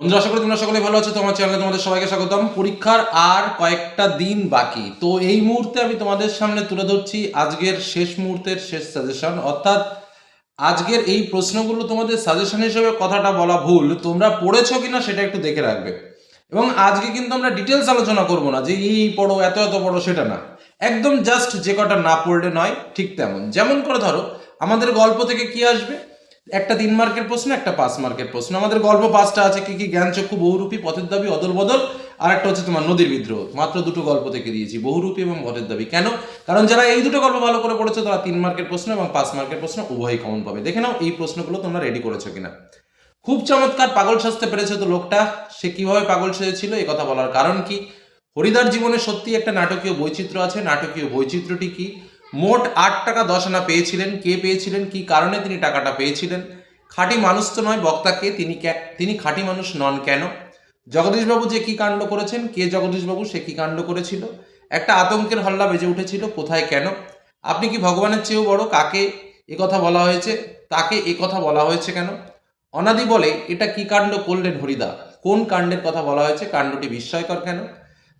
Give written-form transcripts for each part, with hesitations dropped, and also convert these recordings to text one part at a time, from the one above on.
বন্ধুরা, আশা করি তোমরা সকলে ভালো আছো। তোমার চ্যানেলে তোমাদের সবাইকে স্বাগতম। পরীক্ষার আর কয়েকটা দিন বাকি, তো এই মুহূর্তে আমি তোমাদের সামনে তুলে ধরছি আজকের শেষ মুহূর্তের শেষ সাজেশন। অর্থাৎ আজকের এই প্রশ্নগুলো তোমাদের সাজেশন হিসেবে কথাটা বলা ভুল, তোমরা পড়েছো কিনা সেটা একটু দেখে রাখবে। এবং আজকে কিন্তু আমরা ডিটেলস আলোচনা করব না যে এই পড়ো এত এত পড়ো, সেটা না। একদম জাস্ট যে কটা না পড়লে নয়, ঠিক তেমন। যেমন করে ধরো, আমাদের গল্প থেকে কি আসবে? একটা 3 মার্কের প্রশ্ন, একটা 5 মার্কের প্রশ্ন। আমাদের গল্প 5টা আছে, কি কি? জ্ঞানচক্ষু, বহুরূপী, পথের দাবি, অদল বদল, আর একটা হচ্ছে তোমার নদীর বিদ্রোহ। মাত্র দুটো গল্প থেকে দিয়েছি, বহুরূপী এবং পথের দাবি। কেন? কারণ যারা এই দুটো গল্প ভালো করে পড়েছো তারা 3 মার্কের প্রশ্ন এবং 5 মার্কের প্রশ্ন উভয়ই কমন পাবে। দেখে নাও এই প্রশ্নগুলো তোমরা রেডি করেছো কিনা। খুব চমৎকার পাগল সাজতে পেরেছে তো লোকটা। সে কিভাবে পাগল সেজেছিল এই কথা বলার কারণ কি? হরিদার জীবনে সত্যি একটা নাটকীয় বৈচিত্র্য আছে। নাটকীয় বৈচিত্র্যটি কি? মোট 8 টাকা 10 আনা পেয়েছিলেন। কে পেয়েছিলেন? কি কারণে তিনি টাকাটা পেয়েছিলেন? খাঁটি মানুষ তো নয় বক্তাকে, তিনি খাঁটি মানুষ নন কেন? জগদীশবাবু যে কি কাণ্ড করেছেন, কে জগদীশবাবু, সে কি কাণ্ড করেছিল? একটা আতঙ্কের হল্লা বেজে উঠেছিল, কোথায়, কেন? আপনি কি ভগবানের চেয়েও বড়, কাকে এ কথা বলা হয়েছে? তাকে এ কথা বলা হয়েছে কেন? অনাদি বলে এটা কি কাণ্ড করলেন হরিদা? কোন কাণ্ডের কথা বলা হয়েছে? কাণ্ডটি বিস্ময়কর কেন?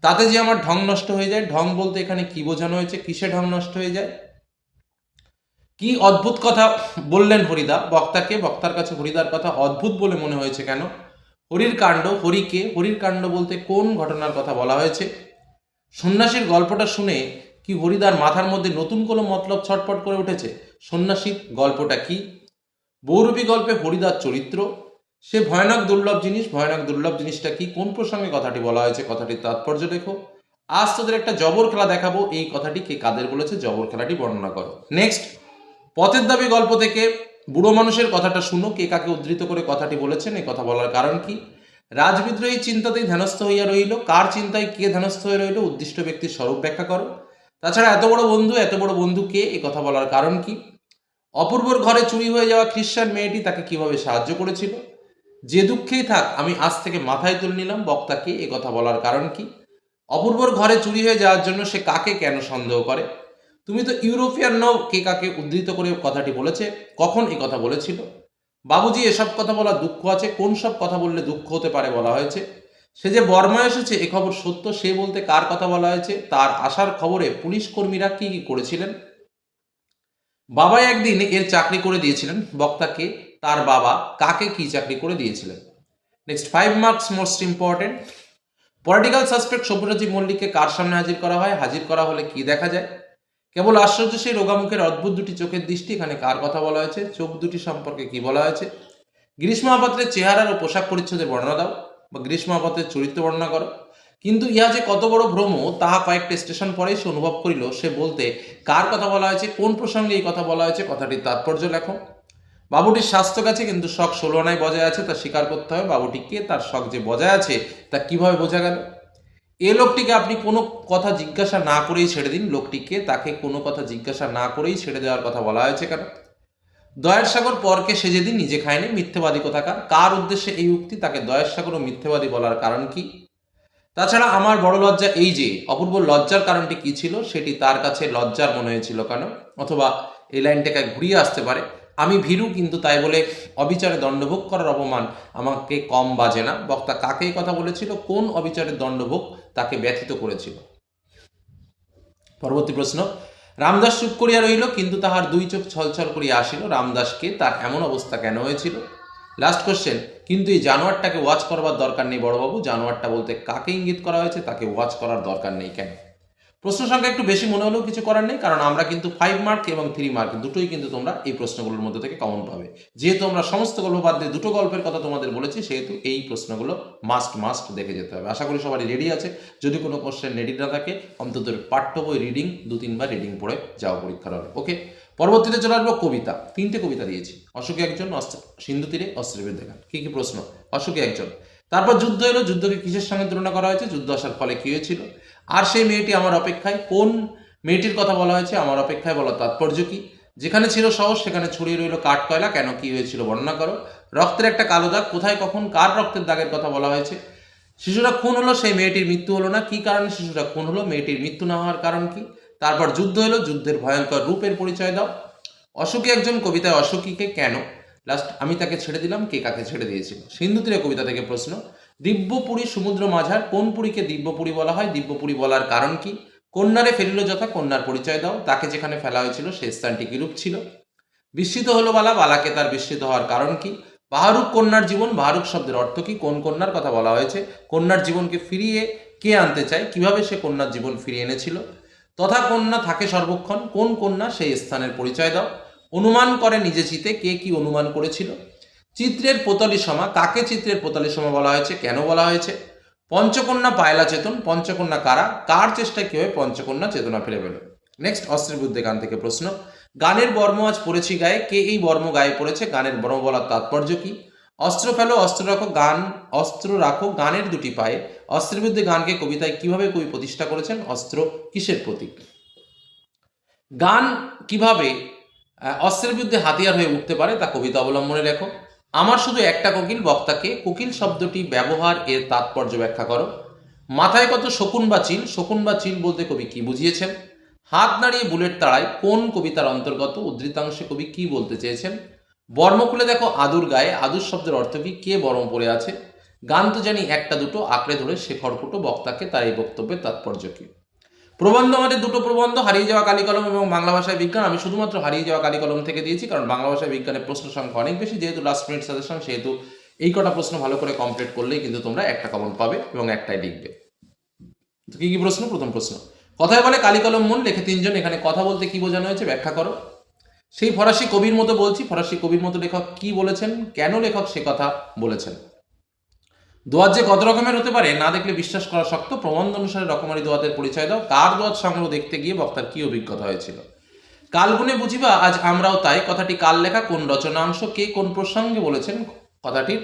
তাতে যে আমার ঢং নষ্ট হয়ে যায়। ঢং বলতে এখানে কি বোঝানো হয়েছে? কিসে ঢং নষ্ট হয়ে যায়? কি অদ্ভুত কথা বললেন হরিদা বক্তাকে? বক্তার কাছে হরিদার কথা অদ্ভুত বলে মনে হয়েছে কেন? হরির কাণ্ড, হরিকে, হরির কাণ্ড বলতে কোন ঘটনার কথা বলা হয়েছে? সন্ন্যাসীর গল্পটা শুনে কি হরিদার মাথার মধ্যে নতুন কোনো মতলব ছটপট করে উঠেছে? সন্ন্যাসীর গল্পটা কি? বহুরূপী গল্পে হরিদার চরিত্র, সে ভয়ানক দুর্লভ জিনিস। ভয়ানক দুর্লভ জিনিসটা কি? কোন প্রসঙ্গে কথাটি বলা হয়েছে? কথাটির তাৎপর্য লেখো। আজ তোদের একটা জবর খেলা দেখাবো, এই কথাটি কে কাদের বলেছে? জবর খেলাটি বর্ণনা করো। নেক্সট, পথের দাবি গল্প থেকে বুড়ো মানুষের কথাটা শুনো, কে কাকে উদ্ধৃত করে কথাটি বলেছেন, এই কথা বলার কারণ কি? রাজবিদ্রোহী চিন্তাতেই ধ্যানস্থ হইয়া রইল, কার চিন্তায় কে ধ্যানস্থ হয়ে রইল? উদ্দিষ্ট ব্যক্তির স্বরূপ ব্যাখ্যা করো। তাছাড়া এত বড় বন্ধু কে, এই কথা বলার কারণ কি? অপূর্বর ঘরে চুরি হয়ে যাওয়া খ্রিস্টান মেয়েটি তাকে কিভাবে সাহায্য করেছিল? যে দুঃখেই থাক, আমি আজ থেকে মাথায় তুলে নিলাম, বক্তাকে এ কথা বলার কারণ কি? অপূর্বর ঘরে চুরি হয়ে যাওয়ার জন্য সে কাকে কেন সন্দেহ করে? তুমি তো ইউরোপিয়ান নও, কে কাকে উদ্ধৃত করে কথাটি বলেছে? কখন এ কথা বলেছিল? বাবুজি, এসব কথা বলা দুঃখ আছে, কোন সব কথা বললে দুঃখ হতে পারে বলা হয়েছে? সে যে বর্মা এসেছে এ খবর সত্য, সে বলতে কার কথা বলা হয়েছে? তার আসার খবরে পুলিশ কর্মীরা কি কি করেছিলেন? বাবা একদিন এর চাকরি করে দিয়েছিলেন, বক্তাকে। তার বাবা কাকে কি চাকরি করে দিয়েছিলেন? Next, 5 marks most important. Political suspect Sabyasachi মল্লিককে কার সামনে হাজির করা হয়? হাজির করা হলে কি দেখা যায়? কেবল আশ্চর্য সেই রোগামুখের অদ্ভুত দুটি চোখের দৃষ্টি, এখানে কার কথা বলা হয়েছে? চোখ দুটি সম্পর্কে কি বলা হয়েছে? গ্রীষ্ম মহাপাত্রের চেহারার ও পোশাক পরিচ্ছদের বর্ণনা দাও, বা গ্রীষ্ম মহাপাত্রের চরিত্র বর্ণনা করো। কিন্তু ইহা যে কত বড় ভ্রম, তাহা কয়েকটা স্টেশন পরেই সে অনুভব করিল। সে বলতে কার কথা বলা হয়েছে? কোন প্রসঙ্গে এই কথা বলা হয়েছে? কথাটির তাৎপর্য লেখো। বাবুটির স্বাস্থ্য গেছে কিন্তু শখ 16 আনায় বজায় আছে, তা স্বীকার করতে হবে। বাবুটি কে? তার শখ যে বজায় আছে তা কিভাবে বোঝা গেল? এ লোকটিকে আপনি কোনো কথা জিজ্ঞাসা না করেই ছেড়ে দিন। লোকটিকে, তাকে কোনো কথা জিজ্ঞাসা না করেই ছেড়ে দেওয়ার কথা বলা হয়েছে কেন? দয়ার সাগর পরকে সে যেদিন নিজে খায়নি, মিথ্যেবাদী কোথাকার। কার উদ্দেশ্যে এই উক্তি? তাকে দয়ার সাগর ও মিথ্যেবাদী বলার কারণ কি? তাছাড়া আমার বড় লজ্জা এই যে, অপূর্ব লজ্জার কারণটি কি ছিল? সেটি তার কাছে লজ্জার মনে হয়েছিল কেন? অথবা এই লাইনটাকে ঘুরিয়ে আসতে পারে, আমি ভীরু কিন্তু তাই বলে অবিচারে দণ্ডভোগ করার অপমান আমাকে কম বাজে না। বক্তা কাকে এই কথা বলেছিল? কোন অবিচারের দণ্ডভোগ তাকে ব্যথিত করেছিল? পরবর্তী প্রশ্ন, রামদাস চুপ করিয়া রইল, কিন্তু তাহার 2 চোখ ছলছল করিয়া আসিল। রামদাসকে তার এমন অবস্থা কেন হয়েছিল? লাস্ট কোশ্চেন, কিন্তু এই জানোয়ারটাকে ওয়াচ করবার দরকার নেই বড়বাবু। জানোয়ারটা বলতে কাকে ইঙ্গিত করা হয়েছে? তাকে ওয়াচ করার দরকার নেই কেন? প্রশ্ন সংখ্যা একটু বেশি মনে হলেও কিছু করার নেই, কারণ আমরা কিন্তু 5 মার্ক এবং 3 মার্ক দুটোই কিন্তু তোমরা এই প্রশ্নগুলোর মধ্যে থেকে কমন পাবে। যেহেতু আমরা সমস্ত গল্প বাদ দিয়ে দুটো গল্পের কথা তোমাদের বলেছি, সেহেতু এই প্রশ্নগুলো মাস্ট দেখে যেতে হবে। আশা করি সবারই রেডি আছে। যদি কোনো কোশ্চেন রেডি না থাকে, অন্তত পাঠ্য বই রিডিং 2-3 বার রিডিং পড়ে যাও পরীক্ষার হলে। ওকে, পরবর্তীতে চলে আসবো কবিতা। 3টে কবিতা দিয়েছি। অশোকে একজন, সিন্ধু তীরে অস্ত্রের বিরুদ্ধে গান। কি কি প্রশ্ন? অশোকে একজন। তারপর যুদ্ধ এলো, যুদ্ধকে কিসের সঙ্গে তুলনা করা হয়েছে? যুদ্ধ আসার ফলে কি হয়েছিল? আর সেই মেয়েটি আমার অপেক্ষায়, কোন মেয়েটির কথা বলা হয়েছে? আমার অপেক্ষায় বলা তাৎপর্য কি? যেখানে ছিল সহজ সেখানে ছড়িয়ে রইল কাঠ কয়লা, কেন কি হয়েছিল বর্ণনা করো। রক্তের একটা কালো দাগ, কোথায় কখন কার রক্তের দাগের কথা বলা হয়েছে? শিশুরা খুন হলো, সেই মেয়েটির মৃত্যু হলো না, কি কারণে শিশুরা খুন হলো? মেয়েটির মৃত্যু না হওয়ার কারণ কি? তারপর যুদ্ধ এলো, যুদ্ধের ভয়ঙ্কর রূপের পরিচয় দাও। অশোকে একজন কবিতায় অশোকীকে কেন? লাস্ট আমি তাকে ছেড়ে দিলাম, কে কাকে ছেড়ে দিয়েছিল। সিন্ধু তীরে কবিতা থেকে প্রশ্ন, দিব্যপুরী সমুদ্র মাঝার কোন পুরীকে দিব্যপুরী বলা হয়? দিব্যপুরী বলার কারণ কি? কন্যারে ফেলিল যথা, কন্যার পরিচয় দাও। তাকে যেখানে ফেলা হয়েছিল সেই স্থানটি কিরূপ ছিল? বিস্মিত হলো বালা, বালাকে তার বিস্মিত হওয়ার কারণ কি? বাহারুক কন্যার জীবন, বাহারুক শব্দের অর্থ কি? কোন কন্যার কথা বলা হয়েছে? কন্যার জীবনকে ফিরিয়ে কে আনতে চায়? কিভাবে সে কন্যার জীবন ফিরিয়ে এনেছিল? তথা কন্যা থাকে সর্বক্ষণ, কোন কন্যা? সেই স্থানের পরিচয় দাও। অনুমান করে নিজে চিতে, কে কি অনুমান করেছিল? চিত্রের পোতলি সমা, কাকে চিত্রের পোতলি সমা বলা হয়েছে? কেন বলা হয়েছে? পঞ্চকন্যা পায়লা চেতন, পঞ্চকন্যা কারা? কার চেষ্টায় কি হয় পঞ্চকন্যা চেতনা ফিরে পেল? নেক্সট অস্ত্রের বিরুদ্ধে গান থেকে প্রশ্ন, গানের বর্ম আজ পড়েছি গায়ে, কে এই বর্ম গায়ে পড়েছে? গানের বর্ম বলার তাৎপর্য কি? অস্ত্র ফেলো অস্ত্র রাখো, অস্ত্র রাখো গানের দুটি পায়ে। অস্ত্রের বিরুদ্ধে গানকে কবিতায় কিভাবে কবি প্রতিষ্ঠা করেছেন? অস্ত্র কিসের প্রতীক? গান কিভাবে অস্ত্রের বিরুদ্ধে হাতিয়ার হয়ে উঠতে পারে তা কবিতা অবলম্বনে লেখো। আমার শুধু একটা কোকিল, বক্তাকে কোকিল শব্দটি ব্যবহার এর তাৎপর্য ব্যাখ্যা করো। মাথায় কত শকুন বা চিল, শকুন বা চিল বলতে কবি কি বুঝিয়েছেন? হাত নাড়িয়ে বুলেট তাড়ায় কোন কবিতার অন্তর্গত? উদ্ধৃতাংশে কবি কি বলতে চেয়েছেন? বর্ম খুলে দেখো আদুর গায়ে, আদুর শব্দের অর্থ কি? কে বর্ম পরে আছে? গান তো জানি একটা দুটো, আঁকড়ে ধরে শেখর ফুটো বক্তাকে, তার এই বক্তব্যের তাৎপর্য কি? প্রবন্ধ আমাদের দুটো প্রবন্ধ, হারিয়ে যাওয়া কালিকলম এবং বাংলা ভাষায় বিজ্ঞান। আমি শুধুমাত্র হারিয়ে যাওয়া কালিকলম থেকে দিয়েছি, কারণ বাংলা ভাষায় বিজ্ঞানের প্রশ্ন সংখ্যা অনেক বেশি, যেহেতু লাস্ট মিনিট সাজেশন, সেহেতু এই কটা প্রশ্ন ভালো করে কমপ্লিট করলেই কিন্তু তোমরা একটা কমন পাবে এবং একটাই লিখবে। তো কি কি প্রশ্ন? প্রথম প্রশ্ন, কথায় বলে কালিকলম মন, লেখে তিনজন, এখানে কথা বলতে কি বোঝানো হয়েছে ব্যাখ্যা করো। সেই ফরাসি কবির মতো বলছি, ফরাসি কবির মতো লেখক কি বলেছেন? কেন লেখক সে কথা বলেছেন? দোয়াত যে কত রকমের হতে পারে না দেখলে বিশ্বাস করা শক্ত, প্রবন্ধ অনুসারে রকমারি দোয়াতের পরিচয় দাও। কার দোয়াত সংগ্রহ দেখতে গিয়ে বক্তার কি অভিজ্ঞতা হয়েছিল? কালগুনে বুঝিবা আজ আমরাও তাই, কথাটি কাল লেখা, কোন রচনাংশ, কে কোন প্রসঙ্গে বলেছেন? কথাটির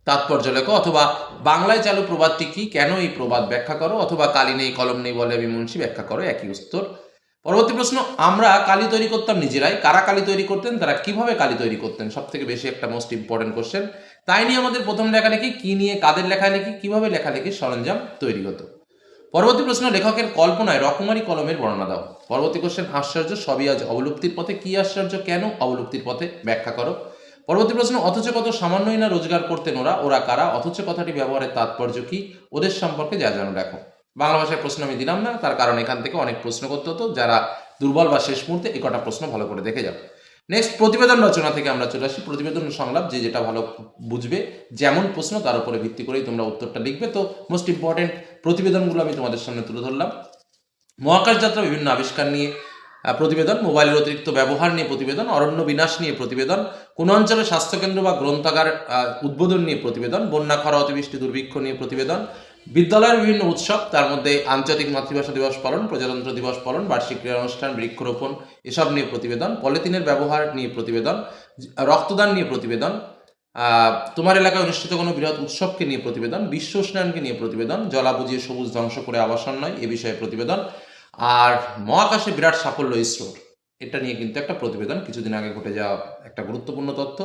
তাৎপর্য লেখো। অথবা বাংলায় চালু প্রবাদটি কি? কেন এই প্রবাদ ব্যাখ্যা করো। অথবা কালি নেই কলম নেই বলে আমি মুন্সি, ব্যাখ্যা করো। একই উত্তর। পরবর্তী প্রশ্ন, আমরা কালি তৈরি করতাম নিজেরাই, কারা কালি তৈরি করতেন? তারা কিভাবে কালি তৈরি করতেন? সব থেকে বেশি একটা মোস্ট ইম্পর্টেন্ট কোশ্চেন। তাই নিয়ে আমাদের প্রথম লেখালেখি, কি নিয়ে কাদের লেখালেখি, কিভাবে লেখালেখির সরঞ্জাম তৈরি হতো। পরবর্তী প্রশ্ন, লেখকের কল্পনায় রকমারি কলমের বর্ণনা দাও। পরবর্তী কোশ্চেন, আশ্চর্য সবই আজ অবলুপ্তির পথে, কি আশ্চর্য, কেন অবলুপ্তির পথে, ব্যাখ্যা করো। পরবর্তী প্রশ্ন, অথচ কত সামান্যই না রোজগার করতেন ওরা, ওরা কারা? অথচ কথাটি ব্যবহারের তাৎপর্য কি? ওদের সম্পর্কে যা জানো লেখো। বাংলা ভাষায় প্রশ্ন আমি দিলাম না, তার কারণ এখান থেকে অনেক প্রশ্ন করতে হতো। যারা দুর্বল বা শেষ মুহূর্তে, এই কটা প্রশ্ন ভালো করে দেখে যাও। নেক্সট প্রতিবেদন রচনা থেকে আমরা চলে আসি। প্রতিবেদন সংলাপ, যে যেটা ভালো বুঝবে, যেমন প্রশ্ন তার উপরে ভিত্তি করেই তোমরা উত্তরটা লিখবে। তো মোস্ট ইম্পর্টেন্ট প্রতিবেদনগুলো আমি তোমাদের সামনে তুলে ধরলাম। মহাকাশ যাত্রা বিভিন্ন আবিষ্কার নিয়ে প্রতিবেদন, মোবাইলের অতিরিক্ত ব্যবহার নিয়ে প্রতিবেদন, অরণ্য বিনাশ নিয়ে প্রতিবেদন, কোন অঞ্চলে স্বাস্থ্যকেন্দ্র বা গ্রন্থাগার উদ্বোধন নিয়ে প্রতিবেদন, বন্যা খরা অতিবৃষ্টি দুর্ভিক্ষ নিয়ে প্রতিবেদন, বিদ্যালয়ের বিভিন্ন উৎসব, তার মধ্যে আন্তর্জাতিক মাতৃভাষা দিবস পালন, প্রজাতন্ত্র দিবস পালন, বার্ষিক ক্রীড়া অনুষ্ঠান, বৃক্ষরোপণ, এসব নিয়ে প্রতিবেদন, পলিথিনের ব্যবহার নিয়ে প্রতিবেদন, রক্তদান নিয়ে প্রতিবেদন, তোমার এলাকায় অনুষ্ঠিত কোনো বৃহৎ উৎসবকে নিয়ে প্রতিবেদন, বিশ্ব উষ্ণায়নকে নিয়ে প্রতিবেদন, জলা বুঝিয়ে সবুজ ধ্বংস করে আবাসন নয়, এ বিষয়ে প্রতিবেদন, আর মহাকাশে বিরাট সাফল্য ইসরোর, এটা নিয়ে কিন্তু একটা প্রতিবেদন, কিছুদিন আগে ঘটে যাওয়া একটা গুরুত্বপূর্ণ তথ্য।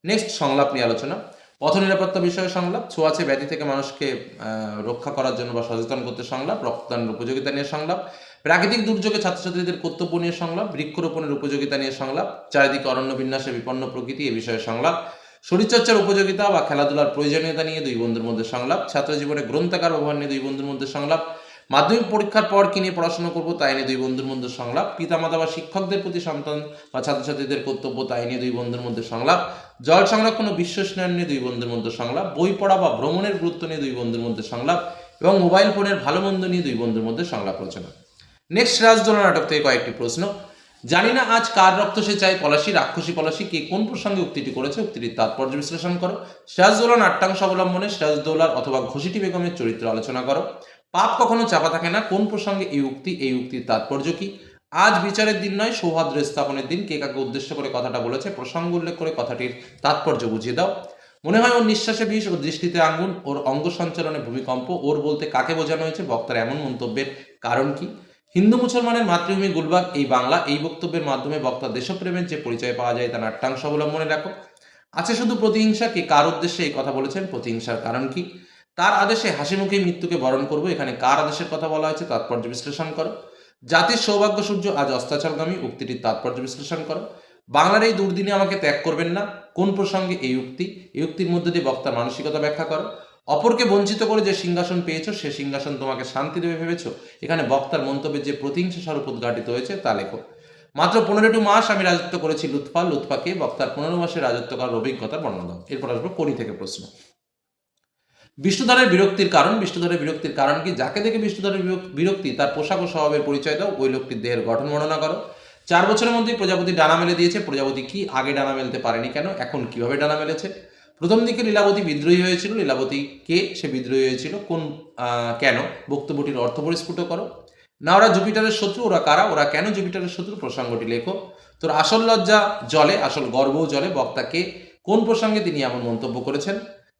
নেক্সট সংলাপ নিয়ে আলোচনা, পথ নিরাপত্তা বিষয়ে সংলাপ, ছোঁয়াচে ব্যাধি থেকে মানুষকে রক্ষা করার জন্য বা সচেতন করতে সংলাপ, রক্তদানের উপযোগিতা নিয়ে সংলাপ, প্রাকৃতিক দুর্যোগে ছাত্রছাত্রীদের কর্তব্য নিয়ে সংলাপ, বৃক্ষরোপণের উপযোগিতা নিয়ে সংলাপ, চারিদিকে অরণ্য বিন্যাসে বিপন্ন প্রকৃতি, এ বিষয়ে সংলাপ, শরীরচর্চার উপযোগিতা বা খেলাধুলার প্রয়োজনীয়তা নিয়ে দুই বন্ধুর মধ্যে সংলাপ, ছাত্র জীবনে গ্রন্থাগার ব্যবহার নিয়ে দুই বন্ধুর মধ্যে সংলাপ, মাধ্যমিক পরীক্ষার পর কি নিয়ে পড়াশোনা করবো তাই নিয়ে দুই বন্ধুর মধ্যে সংলাপ, পিতামাতা বা শিক্ষকদের প্রতি সন্তান বা ছাত্রছাত্রীদের কর্তব্য তাই নিয়ে দুই বন্ধুর মধ্যে সংলাপ, জল সংরক্ষণ ও বিশ্ব উষ্ণায়ন নিয়ে দুই বন্ধুর মধ্যে সংলাপ, বই পড়া বা ভ্রমণের গুরুত্ব নিয়ে দুই বন্ধুর মধ্যে সংলাপ এবং মোবাইল ফোনের ভালো মন্দ নিয়ে দুই বন্ধুর মধ্যে সংলাপ রচনা। নেক্সট রাজদোলা নাটক থেকে কয়েকটি প্রশ্ন, জানি না আজ কার রক্ত সে চাই পলাশি, রাক্ষসী পলাশি, কে কোন প্রসঙ্গে উক্তিটি করেছে, উক্তিটির তাৎপর্য বিশ্লেষণ করো। সিরাজদৌল্লা নাট্যাংশ অবলম্বনে সিরাজদৌল্লার অথবা ঘসিটি বেগমের চরিত্র আলোচনা করো। পাপ কখনো চাপা থাকে না, কোন প্রসঙ্গে এই উক্তি, এই উক্তির তাৎপর্য কি? আজ বিচারের দিন নয় সৌহার্দ্য স্থাপনের দিন, কে কাকে উদ্দেশ্য করে কথাটা বলেছে, প্রসঙ্গ উল্লেখ করে কথাটির তাৎপর্য বুঝিয়ে দাও। মনে হয় ওর নিঃশ্বাসে বিষ, ওর দৃষ্টিতে আঙ্গুল, ওর অঙ্গ সঞ্চালনে ভূমিকম্প, ওর বলতে কাকে বোঝানো হয়েছে, বক্তার এমন মন্তব্যের কারণ কি? হিন্দু মুসলমানের মাতৃভূমি গুলবাগ এই বাংলা, এই বক্তব্যের মাধ্যমে বক্তা দেশপ্রেমের যে পরিচয় পাওয়া যায় তা নাট্যাংশ অবলম্বনে লেখো। আছে শুধু প্রতিহিংসা, কে কার উদ্দেশ্যে এই কথা বলেছেন, প্রতিহিংসার কারণ কি? তার আদেশে হাসি মুখে মৃত্যুকে বরণ করবো, এখানে কার আদেশের কথা বলা হয়েছে, তাৎপর্য বিশ্লেষণ করো। জাতির সৌভাগ্য সূর্য আজ অস্তাচলগামী, উক্তিটির তাৎপর্য বিশ্লেষণ করো। বাংলার এই দুর্দিনে আমাকে ত্যাগ করবেন না। কোন প্রসঙ্গে এই উক্তি? এই উক্তির মধ্যে দিয়ে বক্তার মানসিকতা ব্যাখ্যা করো। অপরকে বঞ্চিত করে যে সিংহাসন পেয়েছো, সে সিংহাসন তোমাকে শান্তি দেবে ভেবেছো? এখানে বক্তার মন্তব্যের যে প্রতিহিংসা স্বরূপ উদ্ঘাটিত হয়েছে তা লেখো। মাত্র 15টি মাস আমি রাজত্ব করেছি লুৎফাকে বক্তার 15 মাসের রাজত্ব করার অভিজ্ঞতার বর্ণনা দাও। এরপর আসবো কোনি থেকে প্রশ্ন। বিষ্ণুধরের বিরক্তির কারণ। বিষ্ণুধরের বিরক্তির কারণ কি? যাকে দেখে বিষ্ণুধরের বিরক্তি তার পোশাক ও স্বভাবের পরিচয় দাও। ওই লোকটির দেহের গঠন বর্ণনা করো। 4 বছরের মধ্যেই প্রজাপতি ডানা মেলে দিয়েছে। প্রজাপতি কি আগে ডানা মেলতে পারেনি কেন? এখন কিভাবে ডানা মেলেছে? প্রথম দিকে লীলাবতী বিদ্রোহী হয়েছিল। লীলাবতী কে? সে বিদ্রোহী হয়েছিল কোন কেন? বক্তব্যটির অর্থ পরিস্ফুট করো। না ওরা জুপিটারের শত্রু, ওরা কারা? ওরা কেন জুপিটারের শত্রু? প্রসঙ্গটি লেখো। তোর আসল লজ্জা জলে, আসল গর্বও জলে। বক্তাকে কোন প্রসঙ্গে তিনি এমন মন্তব্য করেছেন?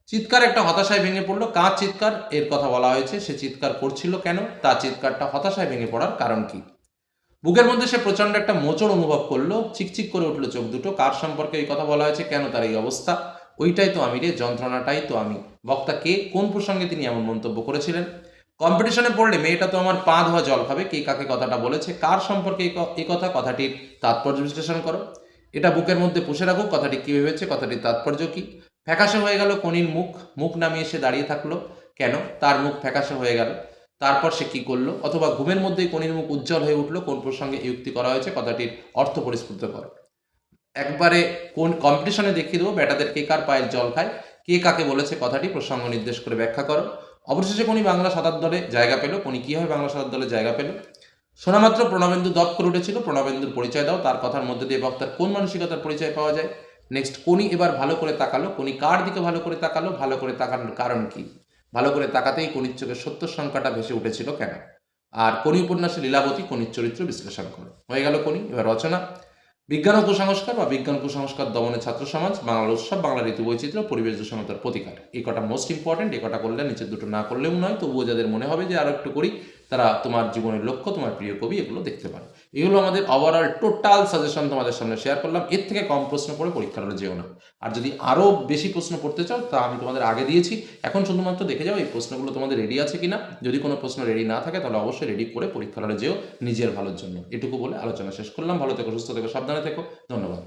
চিৎকার একটা হতাশায় ভেঙে পড়লো। কার চিৎকার এর কথা বলা হয়েছে? সে চিৎকার করছিল কেন? তার চিৎকারটা হতাশায় ভেঙে পড়ার কারণ কি? বুকের মধ্যে সে প্রচন্ড একটা মোচড় অনুভব করলো। চিকচিক করে উঠলো চোখ দুটো। কার সম্পর্কে এই কথা বলা হয়েছে? কেন তার এই অবস্থা? ওইটাই তো আমি রে, যন্ত্রণাটাই তো আমি। বক্তা কে? কোন প্রসঙ্গে তিনি এমন মন্তব্য করেছিলেন? কম্পিটিশনে পড়লে মেয়েটা তো আমার পা ধোয়া জল খাবে। কে কাকে কথাটা বলেছে? কার সম্পর্কে এই কথা? কথাটির তাৎপর্য বিশ্লেষণ করো। এটা বুকের মধ্যে পুষে রাখো। কথাটি কি ভেবেছে? কথাটির তাৎপর্য কি? ফ্যাকাশে হয়ে গেল কনির মুখ। মুখ নামিয়ে সে দাঁড়িয়ে থাকলো কেন? তার মুখ ফ্যাকাশে হয়ে গেল। তারপর সে কি করলো? অথবা ঘুমের মধ্যেই কনির মুখ উজ্জ্বল হয়ে উঠলো। কোন প্রসঙ্গে এই উক্তি করা হয়েছে? কথাটির অর্থ পরিস্ফুট করো। একবারে কোন কম্পিটিশনে দেখিয়ে দেবো বেটাদের কে কার পায়ের জল খায়। কে কাকে বলেছে? কথাটি প্রসঙ্গ নির্দেশ করে ব্যাখ্যা করো। অবশেষে কোনি বাংলা সাঁতার দলে জায়গা পেল। কোনি কিভাবে বাংলা সাঁতার দলে জায়গা পেল? শোনামাত্র প্রণবেন্দু দপ করে উঠেছিল। প্রণবেন্দুর পরিচয় দাও। তার কথার মধ্যে দিয়ে বক্তার কোন মানসিকতার পরিচয় পাওয়া যায়? নেক্সট, কোনি এবার ভালো করে তাকালো। কোনি কার দিকে ভালো করে তাকালো? ভালো করে তাকানোর কারণ কি? ভালো করে তাকাতেই কোনির চোখে সত্য সংখ্যাটা ভেসে উঠেছিল কেন? আর কোনি উপন্যাসে লীলাবতী কোনির চরিত্র বিশ্লেষণ করো। হয়ে গেল কোনি। এবার রচনা। বিজ্ঞান ও কুসংস্কার বা বিজ্ঞান কুসংস্কার দমনে ছাত্র সমাজ, বাংলার উৎসব, বাংলা ঋতু বৈচিত্র্য, পরিবেশ দূষণতার প্রতিকার। এই কটা মোস্ট ইম্পর্টেন্ট। এই কটা করলে নিচের দুটো না করলেও নয়, তবুও যাদের মনে হবে যে আরো একটু করি, তারা তোমার জীবনের লক্ষ্য, তোমার প্রিয় কবি, এগুলো দেখতে পারে। এগুলো আমাদের ওভারঅল টোটাল সাজেশন তোমাদের সামনে শেয়ার করলাম। এর থেকে কম প্রশ্ন পড়ে পরীক্ষার হলে যেও না। আর যদি আরো বেশি প্রশ্ন পড়তে চাও তা আমি তোমাদের আগে দিয়েছি। এখন শুধুমাত্র দেখে যাও এই প্রশ্নগুলো তোমাদের রেডি আছে কিনা। যদি কোনো প্রশ্ন রেডি না থাকে তাহলে অবশ্যই রেডি করে পরীক্ষার হলে যেও, নিজের ভালোর জন্য। এটুকু বলে আলোচনা শেষ করলাম। ভালো থেকো, সুস্থ থেকো, সাবধানে থেকো। ধন্যবাদ।